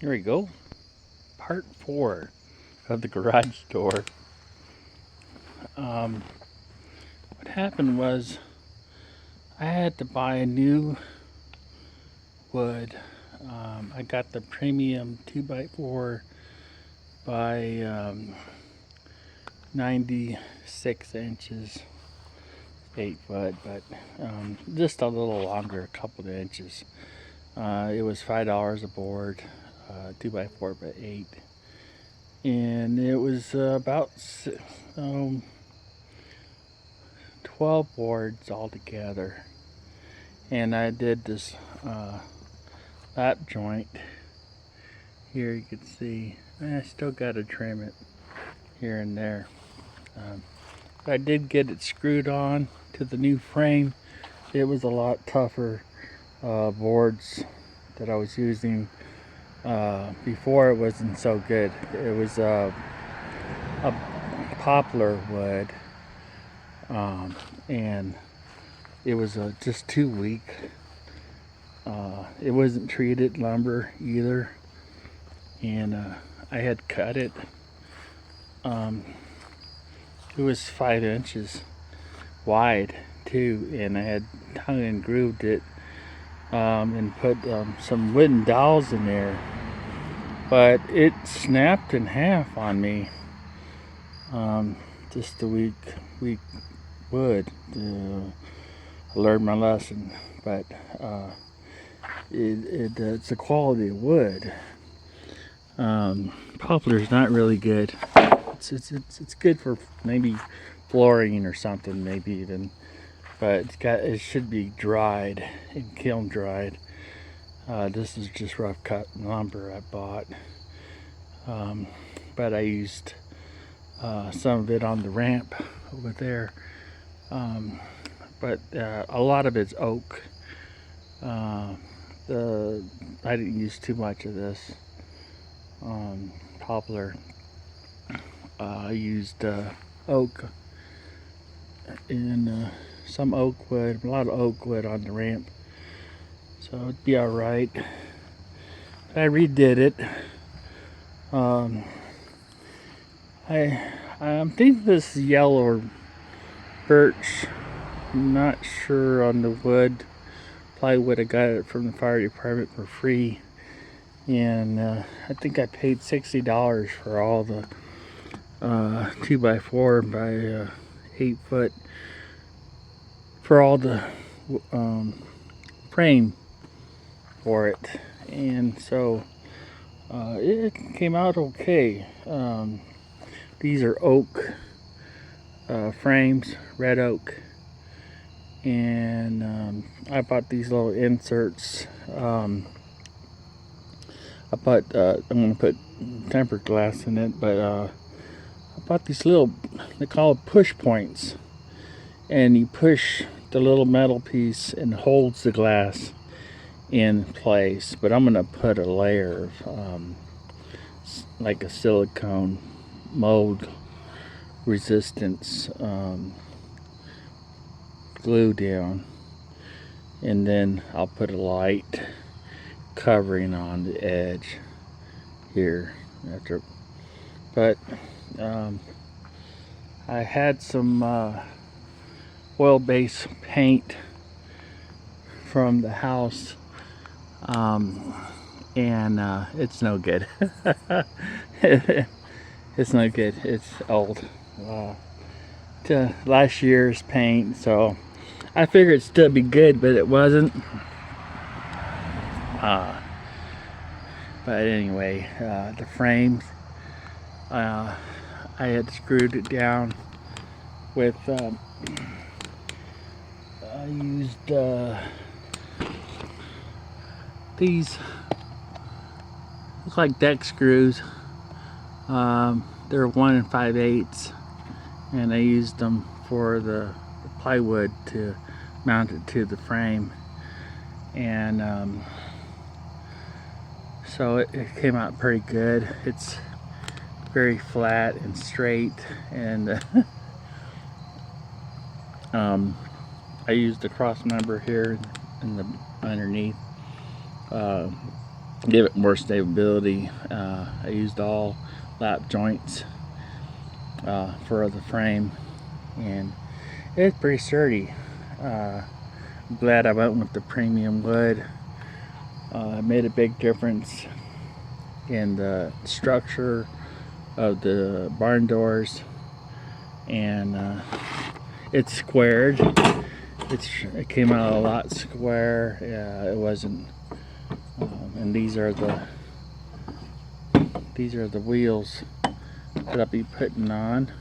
Here we go. Part 4 of the garage door. What happened was I had to buy a new wood. I got the premium 2x4 by 96 inches, 8 foot, but just a little longer, a couple of inches. It was $5 a board, 2x4 by 8, and it was about 12 boards altogether. And I did this lap joint here. You can see I still got to trim it here and there. I did get it screwed on to the new frame. It was a lot tougher boards that I was using before. It wasn't so good. It was a poplar wood, and it was just too weak. It wasn't treated lumber either, and I had cut it. It was 5 inches wide too, and I had tongue and grooved it and put some wooden dowels in there, but it snapped in half on me. Just a weak wood. I learned my lesson, but it's the quality of wood. Poplar's not really good. It's good for maybe flooring or something, maybe even, but it should be dried and kiln dried. This is just rough cut lumber I bought, but I used some of it on the ramp over there, but a lot of it's oak. I didn't use too much of this poplar. I used oak and some oak wood, a lot of oak wood on the ramp, so it'd be alright. I redid it. I'm thinking this is yellow birch. I'm not sure on the wood. Plywood, I got it from the fire department for free, and I think I paid $60 for all the 2x4 by 8 foot for all the frame for it, and so it came out okay. These are oak frames, red oak, and I bought these little inserts. I'm gonna put tempered glass in it, but I bought these little, they call it push points, and you push the little metal piece and holds the glass in place. But I'm gonna put a layer of like a silicone mold resistance glue down, and then I'll put a light covering on the edge here after. But I had some oil-based paint from the house, and it's no good. It's no good. It's old. To last year's paint, so I figured it'd still be good, but it wasn't. But anyway, the frames, I had screwed it down with, I used these, look like deck screws. They're 1 5/8, and I used them for the plywood to mount it to the frame, and so it came out pretty good. It's very flat and straight, and I used the cross member here in the underneath. give it more stability. I used all lap joints for the frame, and it's pretty sturdy. I'm glad I went with the premium wood. It made a big difference in the structure of the barn doors, and it's squared. It came out a lot square. It wasn't. And these are the wheels that I'll be putting on.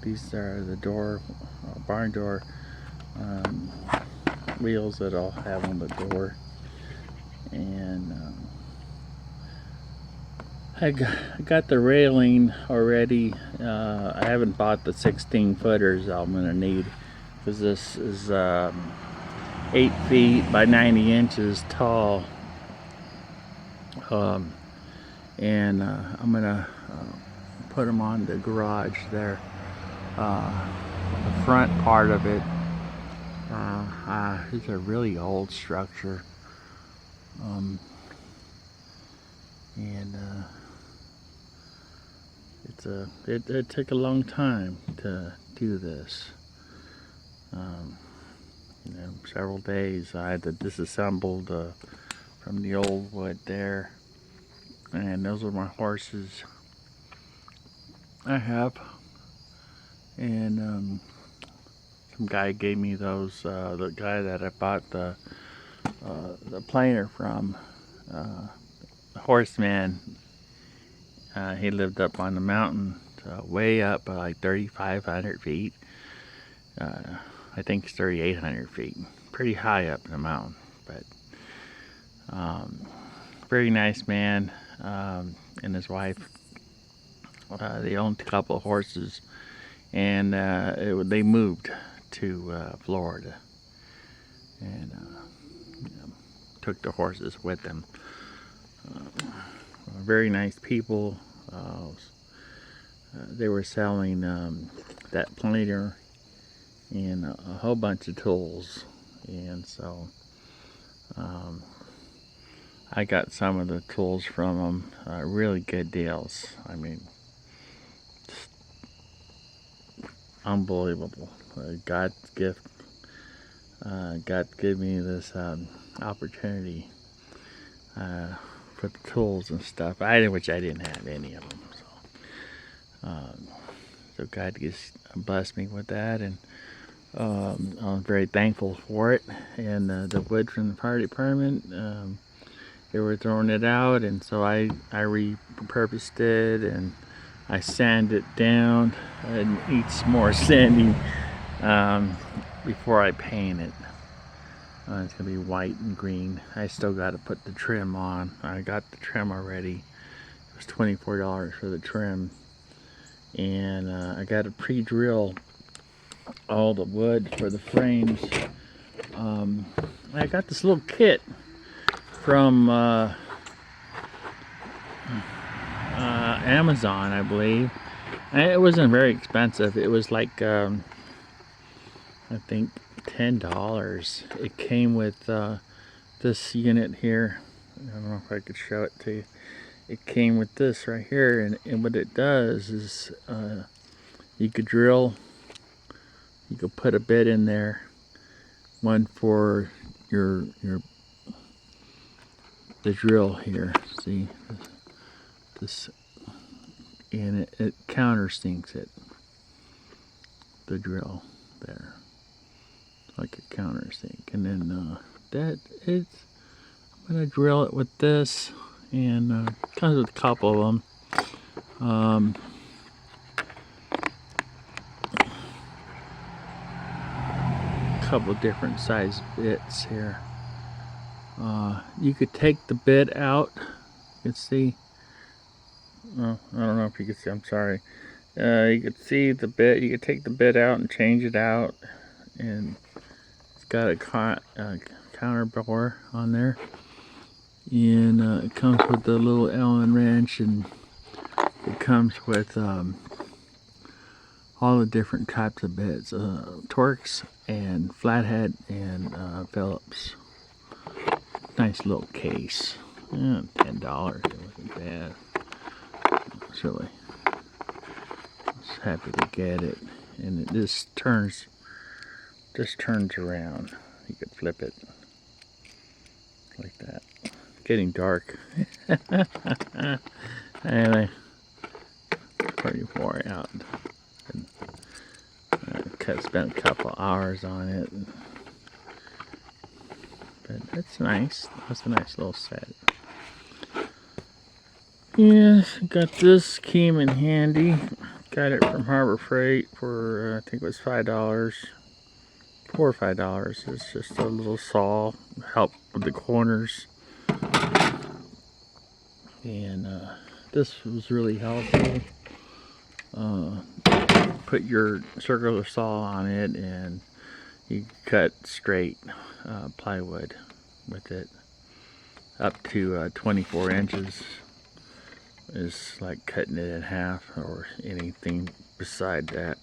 These are the barn door wheels that I'll have on the door, and I got the railing already. I haven't bought the 16 footers I'm gonna need, because this is 8 feet by 90 inches tall, and I'm gonna put them on the garage there. The front part of it, it's a really old structure, and it took a long time to do this. Several days. I had to disassemble from the old wood there, and those are my horses I have. And some guy gave me those. The guy that I bought the planer from, the horseman. He lived up on the mountain, way up, like 3,500 feet. I think it's 3,800 feet. Pretty high up in the mountain, but very nice man, and his wife. They owned a couple of horses, and they moved to Florida, and took the horses with them. Very nice people. They were selling that planer and a whole bunch of tools, and so I got some of the tools from them. Really good deals. I mean, just unbelievable. God's gift. God gave me this opportunity for the tools and stuff, which I didn't have any of them. So God just blessed me with that, and I'm very thankful for it. And the wood from the fire department, they were throwing it out, and so I repurposed it, and I sanded it down, and need some more sanding before I paint it. It's gonna be white and green. I still got to put the trim on. I got the trim already. It was $24 for the trim, and I got to pre-drill all the wood for the frames. I got this little kit from Amazon, I believe. It wasn't very expensive. It was like I think $10. It came with this unit here. I don't know if I could show it to you. It came with this right here, and what it does is you could drill. You could put a bit in there, one for the drill here. See this, and it countersinks it. The drill there, like a countersink, and then I'm gonna drill it with this, and comes with a couple of them. Couple different size bits here. You could take the bit out. You can see. Oh, I don't know if you can see. I'm sorry. You could see the bit. You could take the bit out and change it out, and it's got a counter bore on there, and it comes with the little Allen wrench, and it comes with all the different types of bits, Torx and flathead and Phillips. Nice little case. Yeah, $10. It wasn't bad. Really, I was happy to get it. And it just turns around. You could flip it like that. Getting dark. Anyway, pretty wore out. I spent a couple hours on it. But it's nice. That's a nice little set. Yeah, got this, came in handy. Got it from Harbor Freight for I think it was $5, $4 or $5. It's just a little saw, help with the corners, and this was really helpful. Put your circular saw on it, and you cut straight plywood with it up to 24 inches. Is like cutting it in half or anything beside that.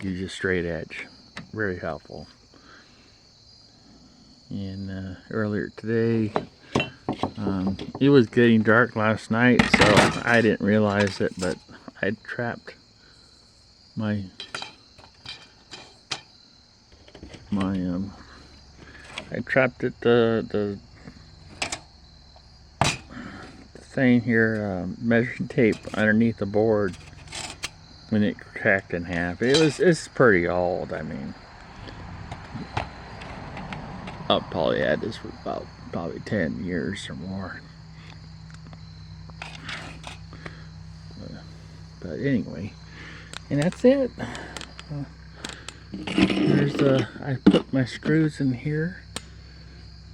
Gives you a straight edge. Very helpful. And earlier today, it was getting dark last night, so I didn't realize it, but I trapped my I trapped it the thing here, measuring tape underneath the board when it cracked in half. It's pretty old. I mean, I'll probably had this for about probably 10 years or more. But anyway, and that's it. There's I put my screws in here.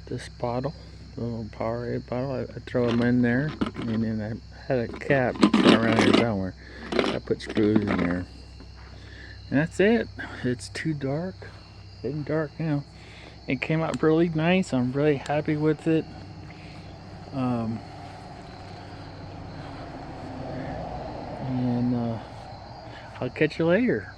This bottle. Little Powerade bottle, I throw them in there, and then I had a cap around here somewhere. I put screws in there, and that's it. It's too dark, getting dark now. It came out really nice. I'm really happy with it. And I'll catch you later.